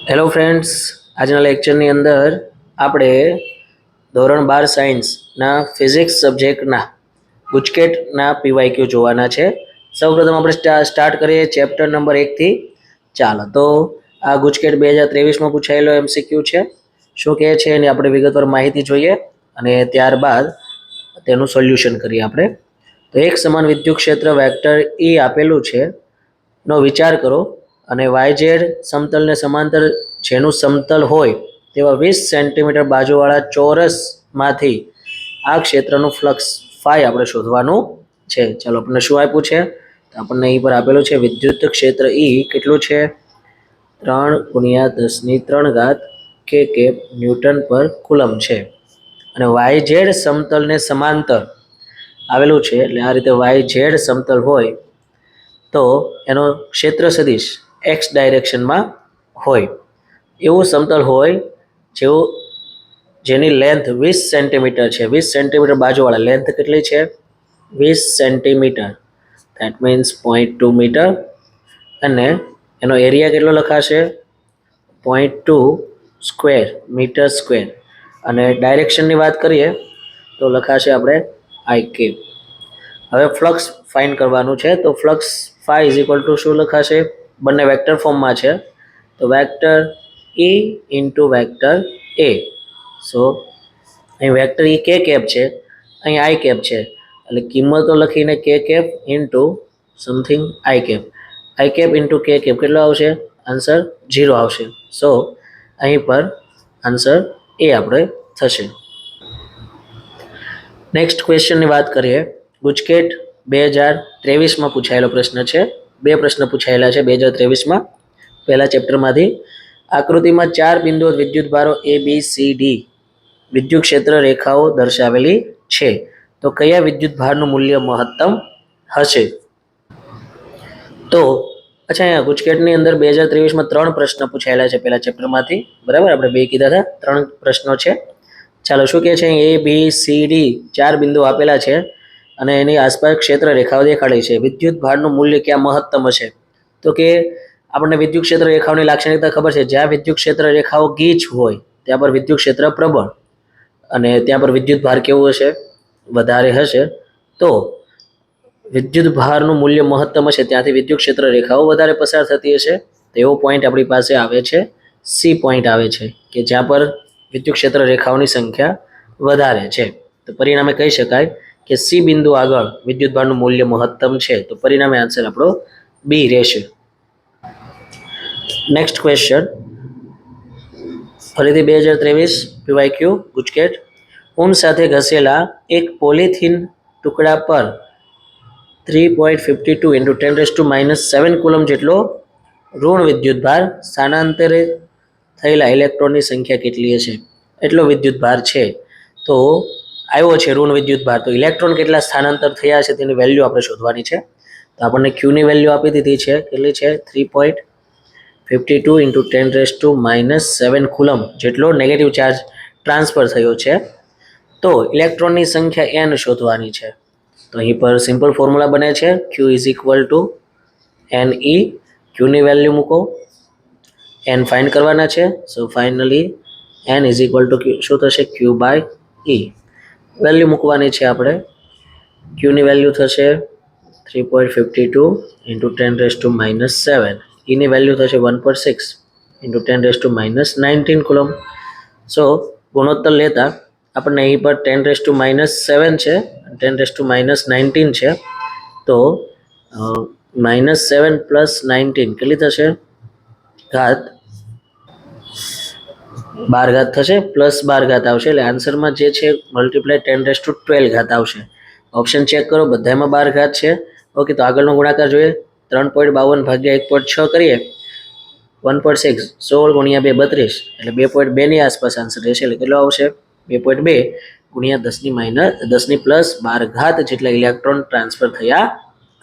Hello friends, આજના લેક્ચરની અંદર આપણે ધોરણ 12 સાયન્સના ફિઝિક્સ સબ્જેક્ટના ગુજકેટના પીવાયક્યુ જોવાના છે. સૌપ્રથમ આપણે સ્ટાર્ટ કરીએ ચેપ્ટર નંબર 1થી. ચાલો તો આ ગુજકેટ 2023માં પૂછાયેલો MCQ છે. શું કહે છે એની આપણે વિગતવાર માહિતી જોઈએ અને ત્યારબાદ તેનું સોલ્યુશન કરીએ આપણે. તો એક સમાન વિદ્યુત ક્ષેત્ર વેક્ટર E આપેલું છે નો વિચાર કરો અને YZ સમતલને સમાંતર જેનું સમતલ હોય તેવા 20 સેન્ટીમીટર બાજુવાળા ચોરસમાંથી આ ક્ષેત્રનું ફ્લક્સ ફાઈ આપણે શોધવાનું છે. ચાલો આપણને શું આપ્યું છે? તો આપણને અહીં પર આપેલું છે વિદ્યુત ક્ષેત્ર E કેટલું છે? 3 × 10³ કે ન્યૂટન પર કુલમ છે અને YZ સમતલને સમાંતર આવેલું છે. એટલે આ રીતે YZ સમતલ હોય તો એનો ક્ષેત્ર સદિશ X ડાયરેક્શનમાં હોય એવું સમતલ હોય જેની લેન્થ 20 સેન્ટીમીટર છે. 20 સેન્ટીમીટર બાજુવાળા લેન્થ કેટલી છે? 20 સેન્ટીમીટર, ધેટ મીન્સ 0.2 મીટર. અને એનો એરિયા કેટલો લખાશે? 0.2 સ્ક્વેર મીટર સ્ક્વેર. અને ડાયરેક્શનની વાત કરીએ તો લખાશે આપણે IK. હવે ફ્લક્સ ફાઇન્ડ કરવાનું છે. તો flux phi is equal to શું લખાશે? બંને વેક્ટર ફોર્મમાં છે તો vector E into vector A. So અહીં વેક્ટર E K કેપ છે, અહીં I કેપ છે, એટલે કિંમતો લખીને K cap into something I cap. I cap into K cap કેટલો આવશે? આન્સર 0 આવશે. સો અહીં પર આન્સર A આપણે થશે. નેક્સ્ટ ક્વેશ્ચનની વાત કરીએ. ગુજકેટ 2023માં પૂછાયેલો પ્રશ્ન છે. બે પ્રશ્ન પૂછાયેલા છે 2023માં. પહેલા ચેપ્ટરમાંથી આકૃતિમાં 4 બિંદુઓ વિદ્યુતભારો ABCD વિદ્યુત ક્ષેત્ર રેખાઓ દર્શાવેલી છે. તો કયા વિદ્યુતભારનું મૂલ્ય મહત્તમ હશે? તો અચ્છા, અહીંયા ગુજકેટની અંદર 2023માં 3 પ્રશ્ન પૂછાયેલા છે પહેલા ચેપ્ટરમાંથી. બરાબર, આપણે 2 કીધા હતા, 3 પ્રશ્નો છે. ચાલો શું કહે છે? ABCD 4 બિંદુ આપેલા છે અને એની આસપાસ ક્ષેત્ર રેખાઓ દેખાડે છે. વિદ્યુત ભારનું મૂલ્ય ક્યાં મહત્તમ હશે? તો કે આપણને વિદ્યુત ક્ષેત્ર રેખાઓની લાક્ષણિકતા ખબર છે. જ્યાં વિદ્યુત ક્ષેત્ર રેખાઓ ગીચ હોય ત્યાં પર વિદ્યુત ક્ષેત્ર પ્રબળ અને ત્યાં પર વિદ્યુત ભાર કેવું હશે? વધારે હશે. તો વિદ્યુત ભારનું મૂલ્ય મહત્તમ હશે ત્યાંથી વિદ્યુત ક્ષેત્ર રેખાઓ વધારે પસાર થતી હશે. તો એવો પોઈન્ટ આપણી પાસે આવે છે, C પોઈન્ટ આવે છે કે જ્યાં પર વિદ્યુત ક્ષેત્ર રેખાઓની સંખ્યા વધારે છે. તો પરિણામે કહી શકાય કે C બિંદુ આગળ વિદ્યુતભારનું મૂલ્ય મહત્તમ છે. તો પરિણામે આન્સર આપણો B રહેશે. નેક્સ્ટ ક્વેશ્ચન ફરીથી 2023 પીવાયક્યુ ગુજકેટ. ઊન સાથે ઘસેલા એક પોલિથીન ટુકડા પર 3.52 × 10⁻⁷ કુલમ જેટલો ઋણ વિદ્યુતભાર સ્થાનાંતરિત થયેલા ઇલેક્ટ્રોનની સંખ્યા કેટલી હશે? એટલો વિદ્યુતભાર છે. તો આવ્યો છે ઋણ વિદ્યુતભાર, તો ઇલેક્ટ્રોન કેટલા સ્થાનાંતર થયા છે તેની વેલ્યુ આપણે શોધવાની છે. તો આપણને ક્યુની વેલ્યુ આપી દીધી છે. કેટલી છે? 3.52 × 10⁻⁷ કુલમ જેટલો નેગેટિવ ચાર્જ ટ્રાન્સફર થયો છે. તો ઇલેક્ટ્રોનની સંખ્યા n શોધવાની છે. તો અહીં પર સિમ્પલ ફોર્મ્યુલા બને છે Q is equal to NE. ક્યુની વેલ્યુ મૂકો, n ફાઇન્ડ કરવાના છે. So finally n is equal to શું થશે? Q/E. વેલ્યુ મૂકવાની છે આપણે. ક્યુની વેલ્યુ થશે 3.52 × 10⁻⁷. એની વેલ્યુ થશે 1.6 × 10⁻⁹ કુલમ. સો ગુણોત્તર લેતા આપણને અહીં પર 10⁻⁷ છે, 10⁻⁹ છે. તો -7 + 19 કેટલી થશે? ઘાત 12 થશે, +12 આવશે. એટલે આન્સરમાં જે છે મલ્ટીપ્લાય 10⁻12 આવશે. ઓપ્શન ચેક કરો, બધામાં 12 છે. ઓકે, તો આગળનો ગુણાકાર જોઈએ. 3.52 ભાગ્યા 1.6 કરીએ, 1.6 16 × 2 32, એટલે 2.2 ની આસપાસ આન્સર રહેશે. એટલે કેટલો આવશે? 2.2 × 10⁻+12 જેટલા ઇલેક્ટ્રોન ટ્રાન્સફર થયા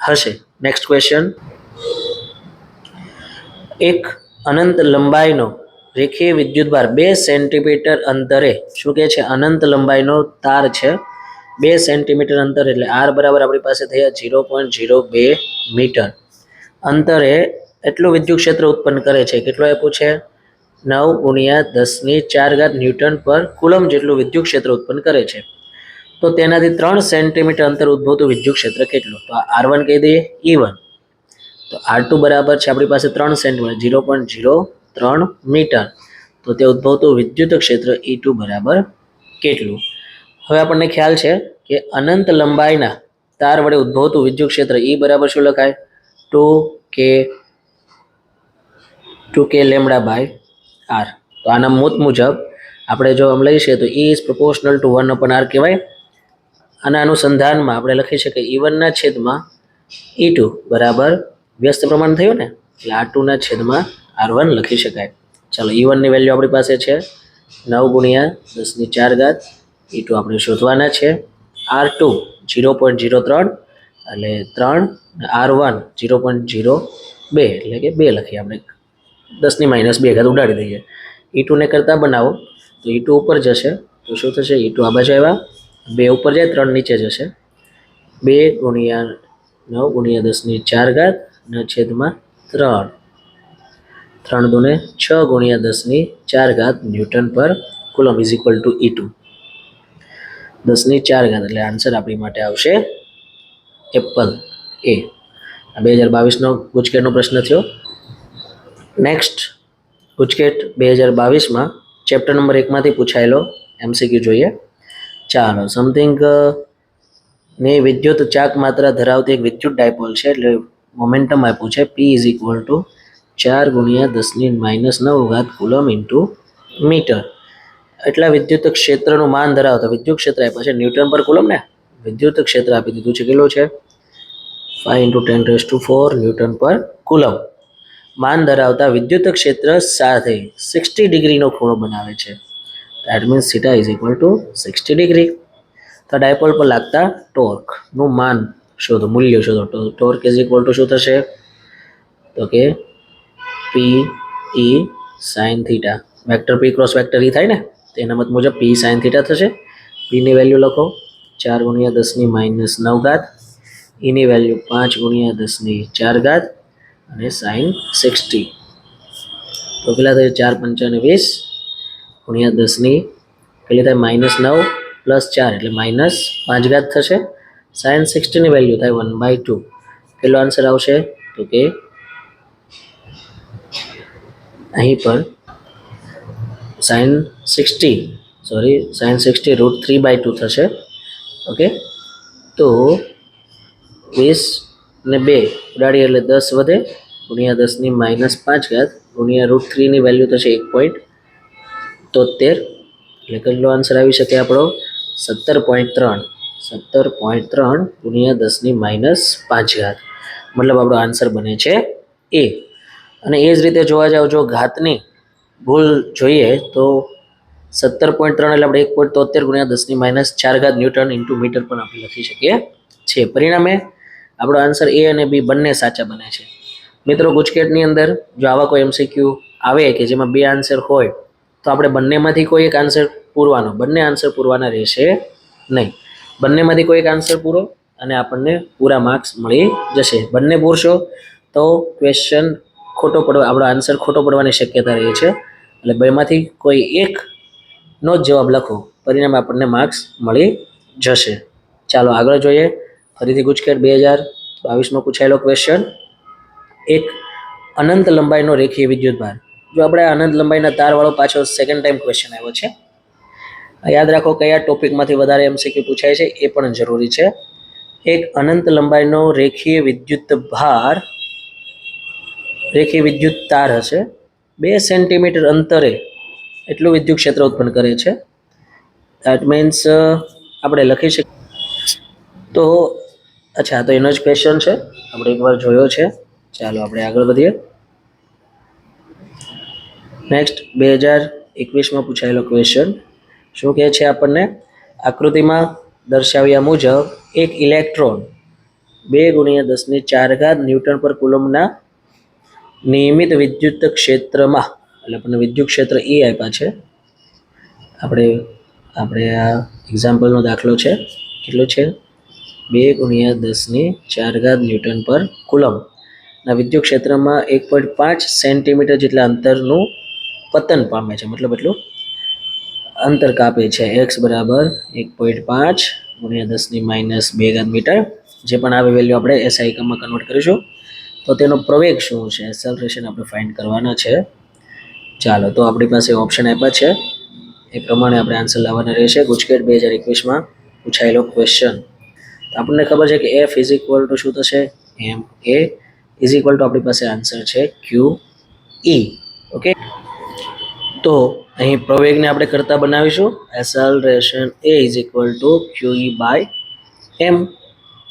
હશે. Next question. એક અનંત લંબાઈનો રેખીય વિદ્યુતભાર 2 સેન્ટીમીટર અંતરે, શું કહે છે? અનંત લંબાઈનો તાર છે 2 સેન્ટીમીટર અંતર, એટલે R બરાબર આપણી પાસે થયા 0.02 મીટર અંતરે એટલું વિદ્યુત ક્ષેત્ર ઉત્પન્ન કરે છે. કેટલું આપ્યું છે? 9 × 10⁴ ન્યૂટન પર કુલમ જેટલું વિદ્યુત ક્ષેત્ર ઉત્પન્ન કરે છે. તો તેનાથી 3 સેન્ટીમીટર અંતર ઉદ્ભવતું વિદ્યુત ક્ષેત્ર કેટલું? તો R1 કહી દઈએ, E1. તો R2 બરાબર છે આપણી પાસે 3 સેન્ટીમીટર, 0.03 મીટર. તો તે ઉદ્ભવતું વિદ્યુત ક્ષેત્ર E2 બરાબર કેટલું? હવે આપણને ખ્યાલ છે કે અનંત લંબાઈના તાર વડે ઉદ્ભવતું વિદ્યુત ક્ષેત્ર E બરાબર શું લખાય? 2k લેમ્બડા/r. તો આના મત મુજબ આપણે જો આમ લઈશું તો E is proportional two 1/r કહેવાય. આના અનુસંધાનમાં આપણે લખી શકીએ E1 ના છેદમાં E2 બરાબર વ્યસ્ત પ્રમાણ થયું ને, એટલે R2 ના છેદમાં R1 લખી શકાય. ચાલો, E1 ની વેલ્યુ આપણી પાસે છે 9 × 10⁴. E2 આપણે શોધવાના છે. R2 0.03 એટલે 3, R1 0.02 એટલે કે 2 લખીએ આપણે, 10⁻² ઉડાડી દઈએ. E2 ને કરતા બનાવો તો E2 ઉપર જશે, તો શું થશે? E2 આ બાજુ આવ્યા, 2 ઉપર જાય, 3 નીચે જશે. 2 × 9 × 10⁴ ના છેદમાં 3. 3 દુને 6 × 10⁴ ન્યૂટન પર coulomb is equal two E2. 10⁴ એટલે આન્સર આપણી માટે આવશે એપલ એ. આ 2022નો ગુજકેટનો પ્રશ્ન થયો. નેક્સ્ટ ગુજકેટ 2022માં ચેપ્ટર નંબર 1માંથી પૂછાયેલો MCQ જોઈએ. ચાલો, સમથિંગ ની વિદ્યુત ચાક માત્રા ધરાવતી એક વિદ્યુત ડાયપોલ છે, એટલે મોમેન્ટમ આપ્યું છે P is equal to 4 × 10⁻⁹ coulomb into metre. એટલા વિદ્યુત ક્ષેત્રનું માન ધરાવતા વિદ્યુત ક્ષેત્ર આપ્યા છે ન્યૂટન પર કુલમ ને. વિદ્યુત ક્ષેત્ર આપી દીધું છે, કેટલું છે? 5 × 10⁴ ન્યૂટન પર કુલમ. માન ધરાવતા વિદ્યુત ક્ષેત્ર સાથે 60 ડિગ્રીનો ખૂણો બનાવે છે. That means theta is equal two 60 degree. તો ડાયપોલ પર લાગતા ટોર્કનું માન શોધો, મૂલ્ય શોધો. તો ટોર્ક ઇઝ ઇક્વલ ટુ શું થશે? તો કે P E sin theta. Vector P cross vector E થાય ને, તો એના મત મુજબ P sin થીટા થશે. P ની વેલ્યુ લખો 4 × 10⁻⁹. E ની વેલ્યુ 5 × 10⁴ અને sin 60. તો પેલા થાય 4 × 5 = 20 × 10 પેલી થાય -9 + 4 એટલે -5 થશે. sin 60 ની વેલ્યુ થાય 1/2. કેટલો આન્સર આવશે? તો કે અહીં પર sin 60 √3/2 થશે. ઓકે, તો 20 ને 2 ઉડાડીએ એટલે 10 વધે, × 10⁻⁵ √3 ની વેલ્યુ થશે 1.73. એટલે કેટલો આન્સર આવી શકે આપણો? 17.3. 17.3 × 10⁻⁵. મતલબ આપણો આન્સર બને છે એ. અને એ જ રીતે જોવા જાવ, જો ઘાતની ભૂલ જોઈએ તો 17.3 એટલે આપણે 1.73 × 10⁻⁴ ન્યૂટન ઇન્ટુ મીટર પણ આપણે લખી શકીએ છીએ. પરિણામે આપણો આન્સર એ અને બી બંને સાચા બને છે. મિત્રો, ગુજકેટની અંદર જો આવા કોઈ MCQ આવે કે જેમાં 2 આન્સર હોય તો આપણે બંનેમાંથી કોઈ એક આન્સર પૂરવાનો, બંને આન્સર પૂરવાના રહેશે નહીં. બંનેમાંથી કોઈ એક આન્સર પૂરો અને આપણને પૂરા માર્ક્સ મળી જશે. બંને પૂરશો તો ક્વેશ્ચન ખોટો પડવા, આપણો આન્સર ખોટો પડવાની શક્યતા રહે છે. એટલે બેમાંથી કોઈ એકનો જ જવાબ લખો, પરિણામે આપણને માર્ક્સ મળી જશે. ચાલો આગળ જોઈએ. ફરીથી ગુજકેટ 2022માં પૂછાયેલો ક્વેશ્ચન. એક અનંત લંબાઈનો રેખીય વિદ્યુત ભાર. જો આપણે અનંત લંબાઈના તારવાળો પાછો સેકન્ડ ટાઈમ ક્વેશ્ચન આવ્યો છે. યાદ રાખો કયા ટોપિકમાંથી વધારે MCQ પૂછાય છે એ પણ જરૂરી છે. એક અનંત લંબાઈનો રેખીય વિદ્યુત ભાર, રેખીય વિદ્યુત તાર હશે, 2 સેન્ટીમીટર અંતરે એટલું વિદ્યુત ક્ષેત્ર ઉત્પન્ન કરે છે. ધેટ મીન્સ આપણે લખી શકીએ. તો અચ્છા, તો એનો જ ક્વેશ્ચન છે, આપણે એકવાર જોયો છે. ચાલો આપણે આગળ વધીએ. નેક્સ્ટ 2021માં પૂછાયેલો ક્વેશ્ચન શું કહે છે આપણને? આકૃતિમાં દર્શાવ્યા મુજબ એક ઇલેક્ટ્રોન 2 × 10⁴ ન્યૂટન પર કુલમના નિયમિત વિદ્યુત ક્ષેત્રમાં, એટલે આપણને વિદ્યુત ક્ષેત્ર E આપ્યા છે. આપણે આ એક્ઝામ્પલનો દાખલો છે. કેટલો છે? 2 × 10⁴ ન્યૂટન પર કુલમના વિદ્યુત ક્ષેત્રમાં 1.5 સેન્ટીમીટર જેટલા અંતરનું પતન પામે છે, મતલબ એટલું અંતર કાપે છે. એક્સ બરાબર 1.5 ગુણ્યા 10⁻2 મીટર. જે પણ આવે વેલ્યુ આપણે એસઆઈ એકમમાં કન્વર્ટ કરીશું. તો તેનો પ્રવેગ શું છે, એક્સેલરેશન આપણે ફાઇન્ડ કરવાના છે. ચાલો, તો આપણી પાસે ઓપ્શન આપ્યા છે, એ પ્રમાણે આપણે આન્સર લાવવાના રહેશે. ગુજકેટ 2021માં પૂછાયેલો ક્વેશ્ચન. આપણને ખબર છે કે એફ ઇઝ ઇક્વલ ટુ શું થશે, એમ એ ઇઝ ઇક્વલ ટુ આપણી પાસે આન્સર છે ક્યુ ઈ. ઓકે, તો અહીં પ્રવેગને આપણે કરતા બનાવીશું. Acceleration a is equal to q E by m.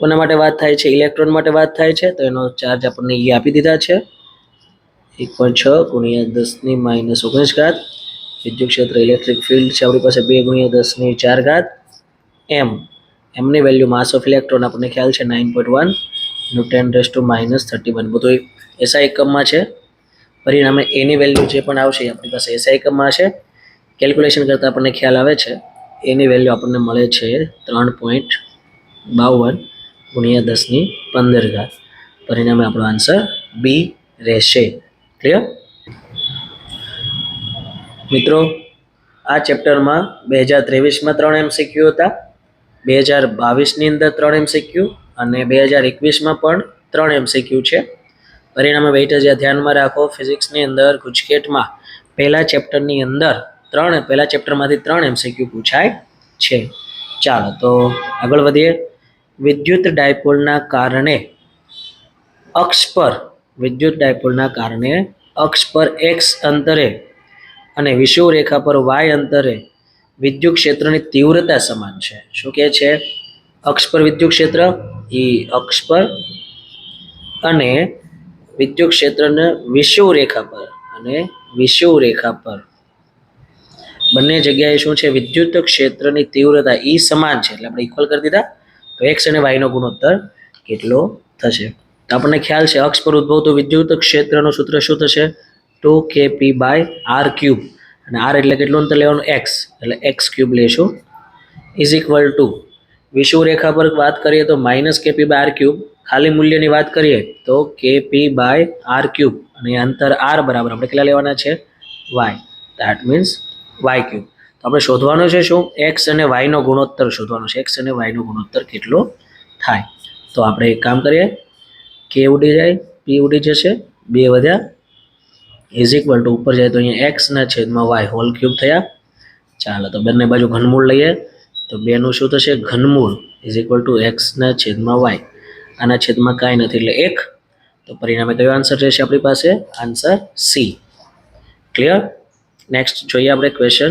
કોના માટે વાત થાય છે, ઇલેક્ટ્રોન માટે વાત થાય છે. તો એનો ચાર્જ આપણને ઈ આપી દીધા છે 1.6 ગુણ્યા 10⁻19. વિદ્યુત ક્ષેત્ર ઇલેક્ટ્રિક ફિલ્ડ છે આપણી પાસે 2 ગુણ્યા 10⁻4 એમ. એમની વેલ્યુ માસ ઓફ ઇલેક્ટ્રોન આપણને ખ્યાલ છે 9.1 × 10⁻31. બધું એસઆઈ એકમમાં છે. પરિણામે એની વેલ્યુ જે પણ આવશે એ આપણી પાસે એસઆઈ એકમમાં હશે. કેલ્ક્યુલેશન કરતાં આપણને ખ્યાલ આવે છે, એની વેલ્યુ આપણને મળે છે 3.52 ગુણ્યા 10⁻15. પરિણામે આપણો આન્સર બી રહેશે. ક્લિયર મિત્રો? આ ચેપ્ટરમાં 2023માં 3 MCQ હતા, 2022ની અંદર 3 MCQ અને 2021માં પણ 3 MCQ છે. પરિણામે વેઇટેજ ધ્યાનમાં રાખો. ફિઝિક્સની અંદર ગુજકેટમાં પહેલા ચેપ્ટરમાંથી 3 MCQ પૂછાય છે. ચાલો, તો આગળ વધીએ. વિદ્યુત ડાયપોલના કારણે અક્ષ પર x અંતરે અને વિષુવ રેખા પર y અંતરે વિદ્યુત ક્ષેત્રની તીવ્રતા સમાન છે. શું કહે છે? અક્ષ પર વિદ્યુત ક્ષેત્ર ઈ અક્ષ પર, અને વિદ્યુત ક્ષેત્રને વિષુવ રેખા પર બંને જગ્યાએ શું છે, વિદ્યુત ક્ષેત્રની તીવ્રતા ઈ સમાન છે. એટલે આપણે ઇક્વલ કરી દીધા. તો એક્સ અને વાય નો ગુણોત્તર કેટલો થશે? તો આપણને ખ્યાલ છે, અક્ષ પર ઉદ્ભવતું વિદ્યુત ક્ષેત્રનું સૂત્ર શું થશે? 2kp/r3. અને r એટલે કેટલું અંતર લેવાનું? x, એટલે x³ લેશું. ઇઝ ઇક્વલ ટુ વિષુવ રેખા પર વાત કરીએ તો -kp/r3. ખાલી મૂલ્યની વાત કરીએ તો kp/r3. અને અંતર r બરાબર આપણે કેટલા લેવાના છે? y. That means y³. તો આપણે શોધવાનું છે શું? x અને y નો ગુણોત્તર શોધવાનો છે. x અને y નો ગુણોત્તર કેટલો થાય? તો આપણે એક કામ કરીએ, k ઉડી જાય, p ઉડી જશે, 2 વધ્યા, ઇઝ ઇક્વલ ટુ ઉપર જાય તો અહીંયા x/y³ થયા. ચાલો, તો બંને બાજુ ઘનમૂળ લઈએ તો 2 નું શું થશે? ઘનમૂળ ઇઝ ઇક્વલ ટુ x/y. આના છેદમાં કાંઈ નથી એટલે 1. તો પરિણામે કયો આન્સર રહેશે આપણી પાસે? Answer C. ક્લિયર? નેક્સ્ટ જોઈએ આપણે ક્વેશ્ચન.